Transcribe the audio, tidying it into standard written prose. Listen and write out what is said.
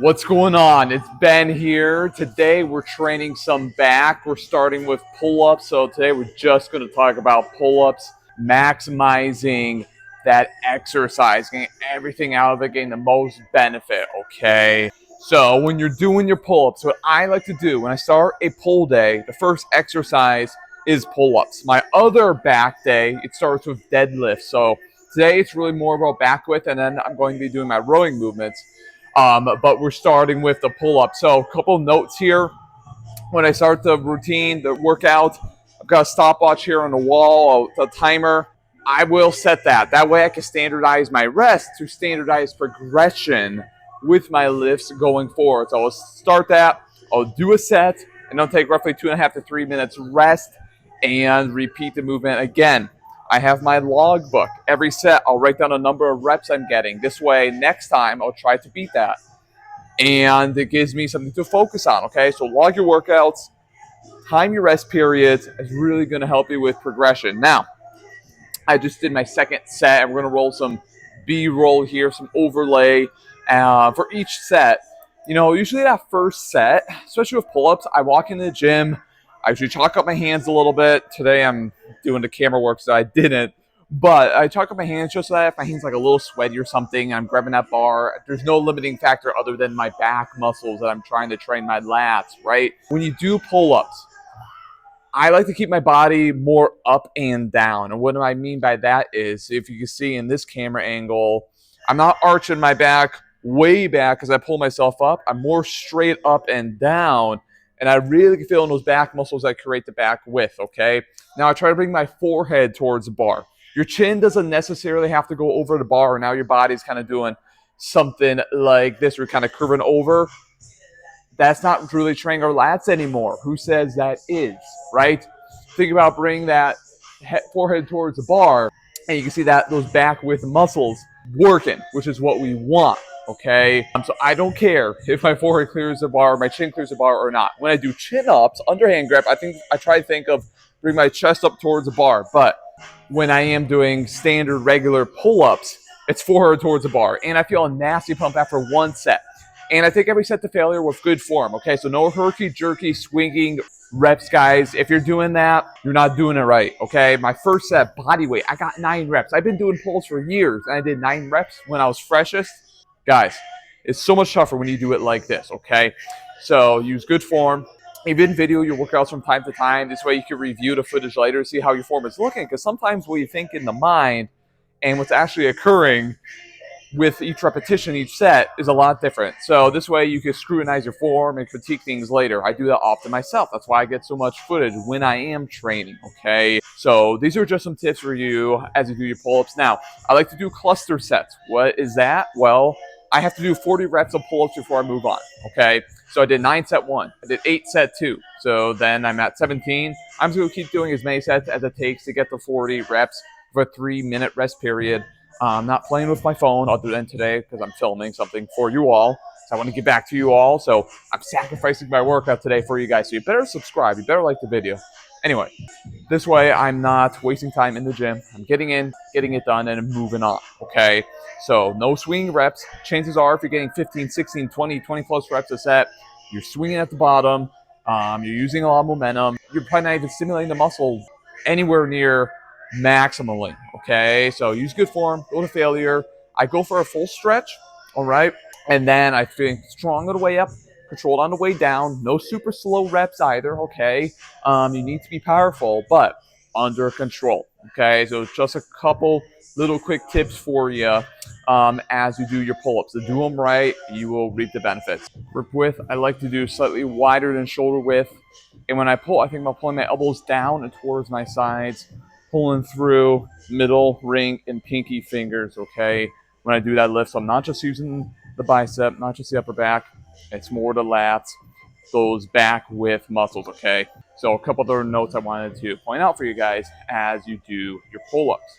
What's going on? It's Ben here. Today we're training some back. We're starting with pull-ups. So today we're just going to talk about pull-ups, maximizing that exercise, getting everything out of it, getting the most benefit, okay? So when you're doing your pull-ups, what I like to do when I start a pull day, the first exercise is pull-ups. My other back day, it starts with deadlifts. So today it's really more about back width, and then I'm going to be doing my rowing movements. But we're starting with the pull-up. So a couple notes here. When I start the routine, the workout, I've got a stopwatch here on the wall, a timer. I will set that. That way I can standardize my rest to standardize progression with my lifts going forward. So I'll start that. I'll do a set, and I'll take roughly 2.5 to 3 minutes rest and repeat the movement again. I have my log book. Every set, I'll write down a number of reps I'm getting. This way, next time, I'll try to beat that. And it gives me something to focus on, okay? So log your workouts, time your rest periods is really going to help you with progression. Now, I just did my second set, and we're going to roll some B-roll here, some overlay for each set. You know, usually that first set, especially with pull-ups, I walk into the gym, I usually chalk up my hands a little bit. Today I'm doing the camera work, so I didn't. But I chalk up my hands just so that if my hand's like a little sweaty or something, I'm grabbing that bar. There's no limiting factor other than my back muscles that I'm trying to train my lats, right? When you do pull-ups, I like to keep my body more up and down. And what I mean by that is, if you can see in this camera angle, I'm not arching my back way back as I pull myself up. I'm more straight up and down. And I really can feel in those back muscles that create the back width, okay? Now I try to bring my forehead towards the bar. Your chin doesn't necessarily have to go over the bar. Now your body's kind of doing something like this. We're kind of curving over. That's not really training our lats anymore. Who says that is, right? Think about bringing that forehead towards the bar, and you can see that those back width muscles working, which is what we want. Okay, so I don't care if my forehead clears the bar, my chin clears the bar or not. When I do chin-ups, underhand grip, I try to think of bring my chest up towards the bar. But when I am doing standard regular pull-ups, it's forehead towards the bar. And I feel a nasty pump after one set. And I take every set to failure with good form. Okay, so no herky-jerky swinging reps, guys. If you're doing that, you're not doing it right, okay? My first set, body weight, I got 9 reps. I've been doing pulls for years, and I did 9 reps when I was freshest. Guys, it's so much tougher when you do it like this, okay? So use good form. Even video your workouts from time to time. This way you can review the footage later, see how your form is looking. Because sometimes what you think in the mind and what's actually occurring with each repetition, each set, is a lot different. So this way you can scrutinize your form and critique things later. I do that often myself. That's why I get so much footage when I am training, okay? So these are just some tips for you as you do your pull-ups. Now, I like to do cluster sets. What is that? Well, I have to do 40 reps of pull-ups before I move on, okay? So I did 9 set 1. I did 8 set 2. So then I'm at 17. I'm just going to keep doing as many sets as it takes to get the 40 reps for a 3-minute rest period. I'm not playing with my phone other than today because I'm filming something for you all. So I want to get back to you all. So I'm sacrificing my workout today for you guys. So you better subscribe. You better like the video. Anyway, this way I'm not wasting time in the gym. I'm getting in, getting it done, and moving on, okay? So no swinging reps. Chances are if you're getting 15, 16, 20, 20 plus reps a set, you're swinging at the bottom. You're using a lot of momentum. You're probably not even stimulating the muscle anywhere near maximally, okay? So use good form, go to failure. I go for a full stretch, all right? And then I feel strong on the way up, controlled on the way down. No super slow reps either, okay? You need to be powerful, but under control, okay? So just a couple little quick tips for you as you do your pull-ups. To do them right, you will reap the benefits. Grip width, I like to do slightly wider than shoulder width. And when I pull, I think about pulling my elbows down and towards my sides, pulling through middle, ring, and pinky fingers, okay? When I do that lift, so I'm not just using the bicep, not just the upper back. It's more the lats, those back width muscles, okay? So a couple other notes I wanted to point out for you guys as you do your pull-ups.